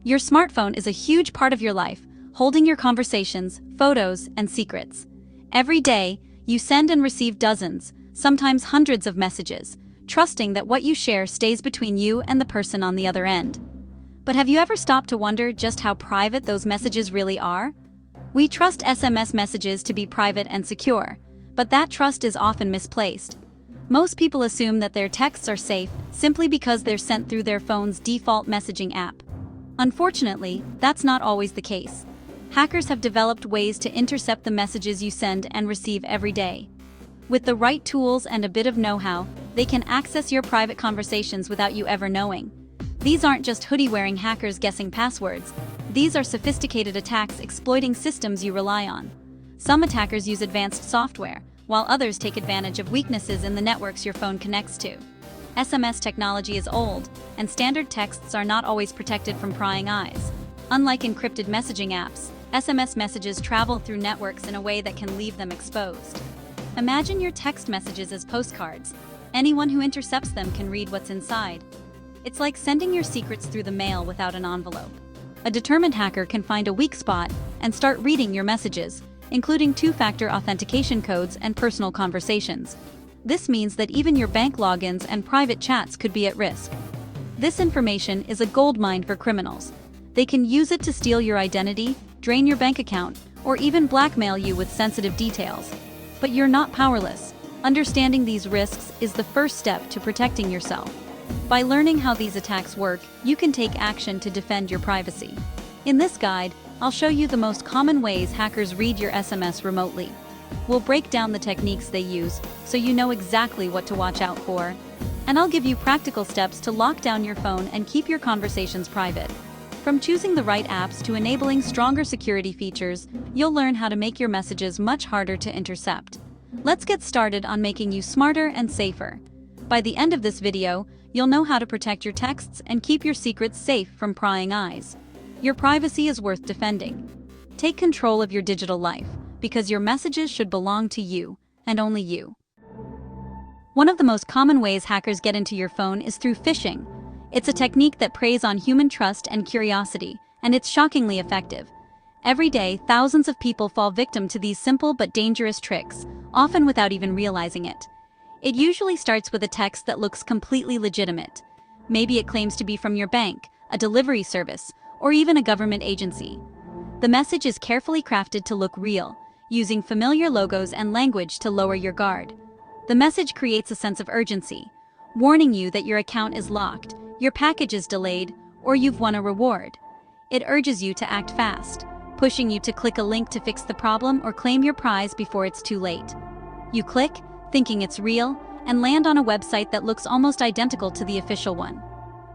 Your smartphone is a huge part of your life, holding your conversations, photos, and secrets. Every day, you send and receive dozens, sometimes hundreds of messages, trusting that what you share stays between you and the person on the other end. But have you ever stopped to wonder just how private those messages really are? We trust SMS messages to be private and secure, but that trust is often misplaced. Most people assume that their texts are safe simply because they're sent through their phone's default messaging app. Unfortunately, that's not always the case. Hackers have developed ways to intercept the messages you send and receive every day. With the right tools and a bit of know-how, they can access your private conversations without you ever knowing. These aren't just hoodie-wearing hackers guessing passwords. These are sophisticated attacks exploiting systems you rely on. Some attackers use advanced software, while others take advantage of weaknesses in the networks your phone connects to. SMS technology is old, and standard texts are not always protected from prying eyes. Unlike encrypted messaging apps, SMS messages travel through networks in a way that can leave them exposed. Imagine your text messages as postcards. Anyone who intercepts them can read what's inside. It's like sending your secrets through the mail without an envelope. A determined hacker can find a weak spot and start reading your messages, including two-factor authentication codes and personal conversations. This means that even your bank logins and private chats could be at risk. This information is a goldmine for criminals. They can use it to steal your identity, drain your bank account, or even blackmail you with sensitive details. But you're not powerless. Understanding these risks is the first step to protecting yourself. By learning how these attacks work, you can take action to defend your privacy. In this guide, I'll show you the most common ways hackers read your SMS remotely. We'll break down the techniques they use so you know exactly what to watch out for. And I'll give you practical steps to lock down your phone and keep your conversations private. From choosing the right apps to enabling stronger security features, you'll learn how to make your messages much harder to intercept. Let's get started on making you smarter and safer. By the end of this video, you'll know how to protect your texts and keep your secrets safe from prying eyes. Your privacy is worth defending. Take control of your digital life, because your messages should belong to you, and only you. One of the most common ways hackers get into your phone is through phishing. It's a technique that preys on human trust and curiosity, and it's shockingly effective. Every day, thousands of people fall victim to these simple but dangerous tricks, often without even realizing it. It usually starts with a text that looks completely legitimate. Maybe it claims to be from your bank, a delivery service, or even a government agency. The message is carefully crafted to look real, using familiar logos and language to lower your guard. The message creates a sense of urgency, warning you that your account is locked, your package is delayed, or you've won a reward. It urges you to act fast, pushing you to click a link to fix the problem or claim your prize before it's too late. You click, thinking it's real, and land on a website that looks almost identical to the official one.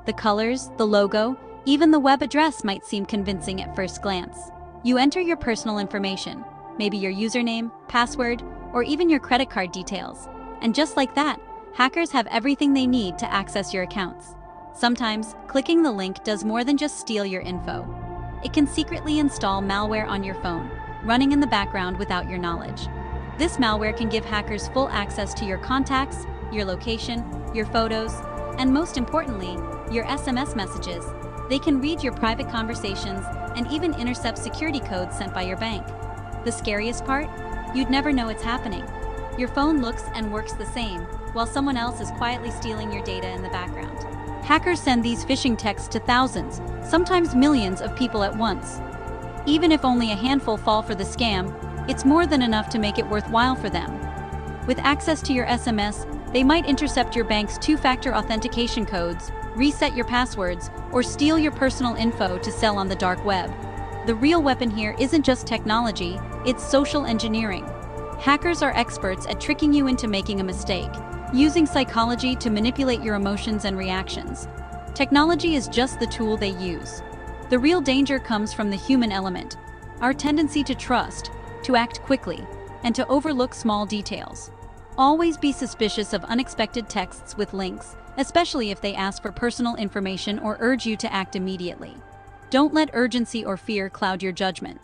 The colors, the logo, even the web address might seem convincing at first glance. You enter your personal information, maybe your username, password, or even your credit card details. And just like that, hackers have everything they need to access your accounts. Sometimes, clicking the link does more than just steal your info. It can secretly install malware on your phone, running in the background without your knowledge. This malware can give hackers full access to your contacts, your location, your photos, and most importantly, your SMS messages. They can read your private conversations and even intercept security codes sent by your bank. The scariest part? You'd never know it's happening. Your phone looks and works the same, while someone else is quietly stealing your data in the background. Hackers send these phishing texts to thousands, sometimes millions of people at once. Even if only a handful fall for the scam, it's more than enough to make it worthwhile for them. With access to your SMS, they might intercept your bank's two-factor authentication codes, reset your passwords, or steal your personal info to sell on the dark web. The real weapon here isn't just technology, it's social engineering. Hackers are experts at tricking you into making a mistake, using psychology to manipulate your emotions and reactions. Technology is just the tool they use. The real danger comes from the human element, our tendency to trust, to act quickly, and to overlook small details. Always be suspicious of unexpected texts with links, especially if they ask for personal information or urge you to act immediately. Don't let urgency or fear cloud your judgment.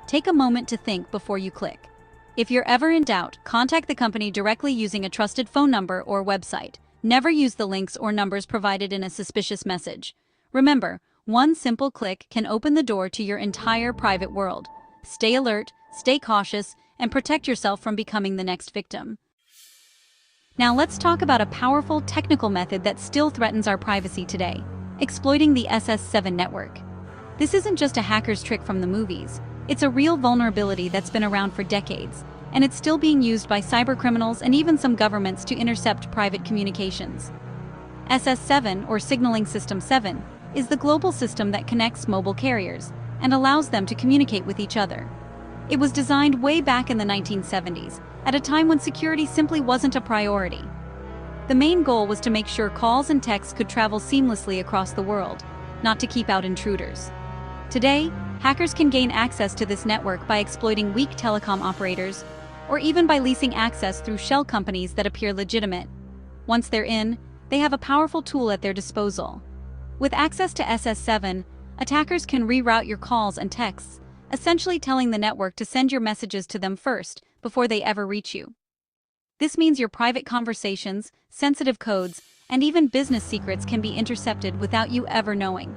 Take a moment to think before you click. If you're ever in doubt, contact the company directly using a trusted phone number or website. Never use the links or numbers provided in a suspicious message. Remember, One simple click can open the door to your entire private world. Stay alert, stay cautious, and protect yourself from becoming the next victim. Now let's talk about a powerful technical method that still threatens our privacy today: exploiting the SS7 network. This isn't just a hacker's trick from the movies. It's a real vulnerability that's been around for decades, and it's still being used by cybercriminals and even some governments to intercept private communications. SS7, or Signaling System 7, is the global system that connects mobile carriers and allows them to communicate with each other. It was designed way back in the 1970s, at a time when security simply wasn't a priority. The main goal was to make sure calls and texts could travel seamlessly across the world, not to keep out intruders. Today, hackers can gain access to this network by exploiting weak telecom operators, or even by leasing access through shell companies that appear legitimate. Once they're in, they have a powerful tool at their disposal. With access to SS7, attackers can reroute your calls and texts, essentially telling the network to send your messages to them first, before they ever reach you. This means your private conversations, sensitive codes, and even business secrets can be intercepted without you ever knowing.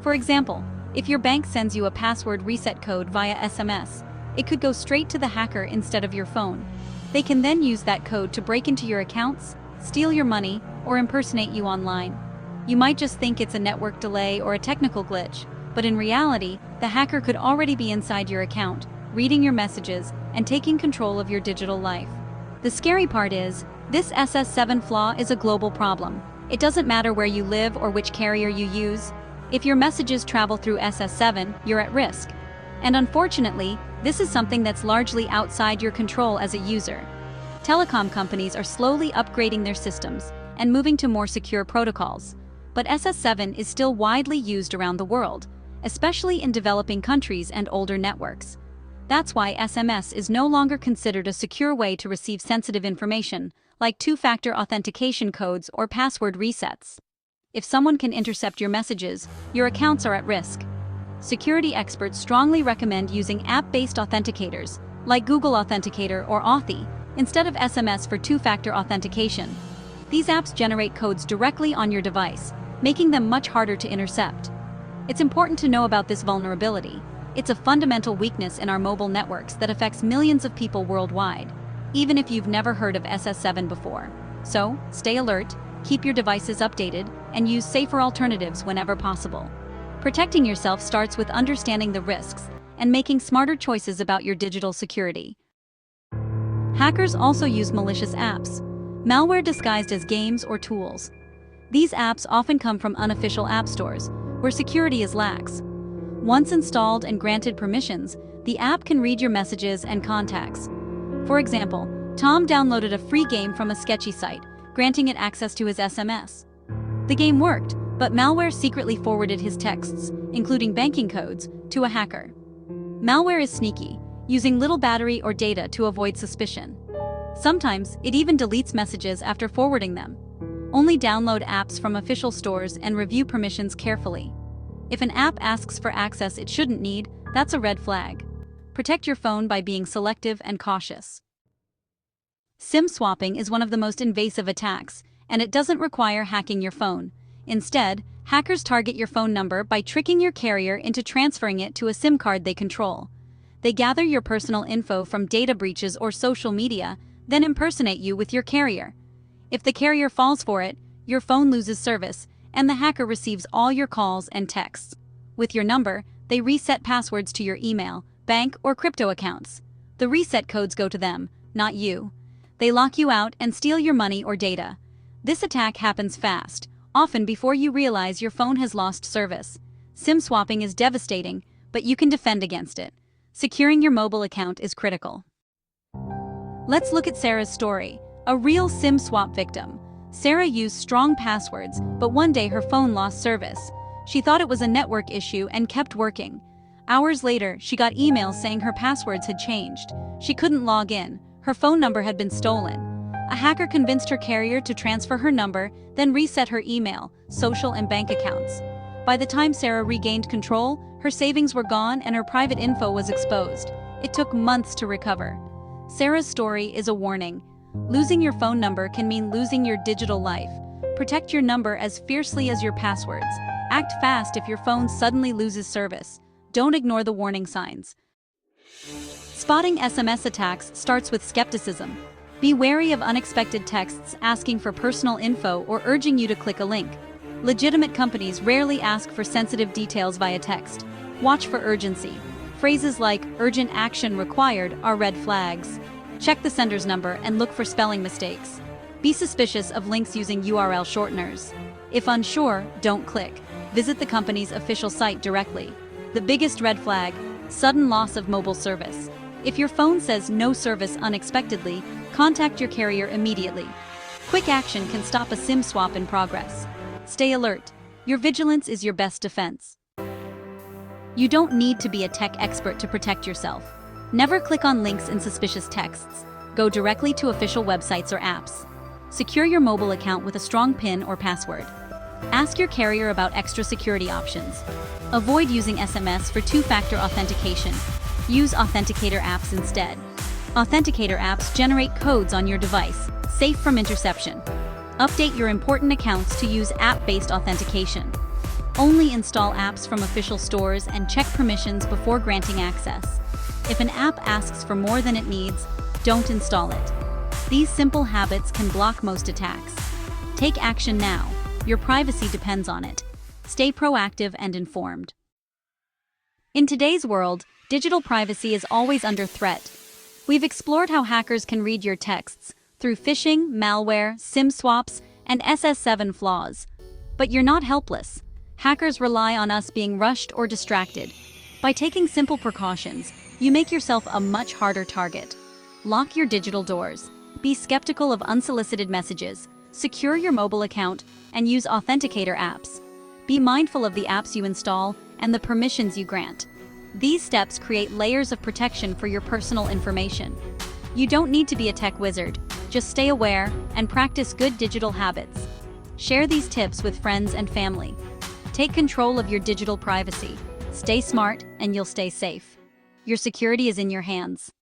For example, if your bank sends you a password reset code via SMS, it could go straight to the hacker instead of your phone. They can then use that code to break into your accounts, steal your money, or impersonate you online. You might just think it's a network delay or a technical glitch, but in reality, the hacker could already be inside your account, reading your messages, and taking control of your digital life. The scary part is, this SS7 flaw is a global problem. It doesn't matter where you live or which carrier you use. If your messages travel through SS7, you're at risk. And unfortunately, this is something that's largely outside your control as a user. Telecom companies are slowly upgrading their systems and moving to more secure protocols. But SS7 is still widely used around the world, especially in developing countries and older networks. That's why SMS is no longer considered a secure way to receive sensitive information, like two-factor authentication codes or password resets. If someone can intercept your messages, your accounts are at risk. Security experts strongly recommend using app-based authenticators, like Google Authenticator or Authy, instead of SMS for two-factor authentication. These apps generate codes directly on your device, making them much harder to intercept. It's important to know about this vulnerability. It's a fundamental weakness in our mobile networks that affects millions of people worldwide, even if you've never heard of SS7 before. So, stay alert, keep your devices updated, and use safer alternatives whenever possible. Protecting yourself starts with understanding the risks and making smarter choices about your digital security. Hackers also use malicious apps, malware disguised as games or tools. These apps often come from unofficial app stores, where security is lax. Once installed and granted permissions, the app can read your messages and contacts. For example, Tom downloaded a free game from a sketchy site, granting it access to his SMS. The game worked, but malware secretly forwarded his texts, including banking codes, to a hacker. Malware is sneaky, using little battery or data to avoid suspicion. Sometimes, it even deletes messages after forwarding them. Only download apps from official stores and review permissions carefully. If an app asks for access it shouldn't need, that's a red flag. Protect your phone by being selective and cautious. SIM swapping is one of the most invasive attacks, and it doesn't require hacking your phone. Instead, hackers target your phone number by tricking your carrier into transferring it to a SIM card they control. They gather your personal info from data breaches or social media, then impersonate you with your carrier. If the carrier falls for it, your phone loses service, and the hacker receives all your calls and texts. With your number, they reset passwords to your email, bank, or crypto accounts. The reset codes go to them, not you. They lock you out and steal your money or data. This attack happens fast, often before you realize your phone has lost service. SIM swapping is devastating, but you can defend against it. Securing your mobile account is critical. Let's look at Sarah's story, a real SIM swap victim. Sarah used strong passwords, but one day her phone lost service. She thought it was a network issue and kept working. Hours later, she got emails saying her passwords had changed. She couldn't log in. Her phone number had been stolen. A hacker convinced her carrier to transfer her number, then reset her email, social, and bank accounts. By the time Sarah regained control, her savings were gone and her private info was exposed. It took months to recover. Sarah's story is a warning. Losing your phone number can mean losing your digital life. Protect your number as fiercely as your passwords. Act fast if your phone suddenly loses service. Don't ignore the warning signs. Spotting SMS attacks starts with skepticism. Be wary of unexpected texts asking for personal info or urging you to click a link. Legitimate companies rarely ask for sensitive details via text. Watch for urgency. Phrases like "urgent action required" are red flags. Check the sender's number and look for spelling mistakes. Be suspicious of links using URL shorteners. If unsure, don't click. Visit the company's official site directly. The biggest red flag: sudden loss of mobile service. If your phone says "no service" unexpectedly, contact your carrier immediately. Quick action can stop a SIM swap in progress. Stay alert. Your vigilance is your best defense. You don't need to be a tech expert to protect yourself. Never click on links in suspicious texts. Go directly to official websites or apps. Secure your mobile account with a strong PIN or password. Ask your carrier about extra security options. Avoid using SMS for two-factor authentication. Use authenticator apps instead. Authenticator apps generate codes on your device, safe from interception. Update your important accounts to use app-based authentication. Only install apps from official stores and check permissions before granting access. If an app asks for more than it needs, don't install it. These simple habits can block most attacks. Take action now. Your privacy depends on it. Stay proactive and informed. In today's world, digital privacy is always under threat. We've explored how hackers can read your texts through phishing, malware, SIM swaps, and SS7 flaws. But you're not helpless. Hackers rely on us being rushed or distracted. By taking simple precautions, you make yourself a much harder target. Lock your digital doors. Be skeptical of unsolicited messages. Secure your mobile account and use authenticator apps. Be mindful of the apps you install and the permissions you grant. These steps create layers of protection for your personal information. You don't need to be a tech wizard. Just stay aware and practice good digital habits. Share these tips with friends and family. Take control of your digital privacy. Stay smart and you'll stay safe. Your security is in your hands.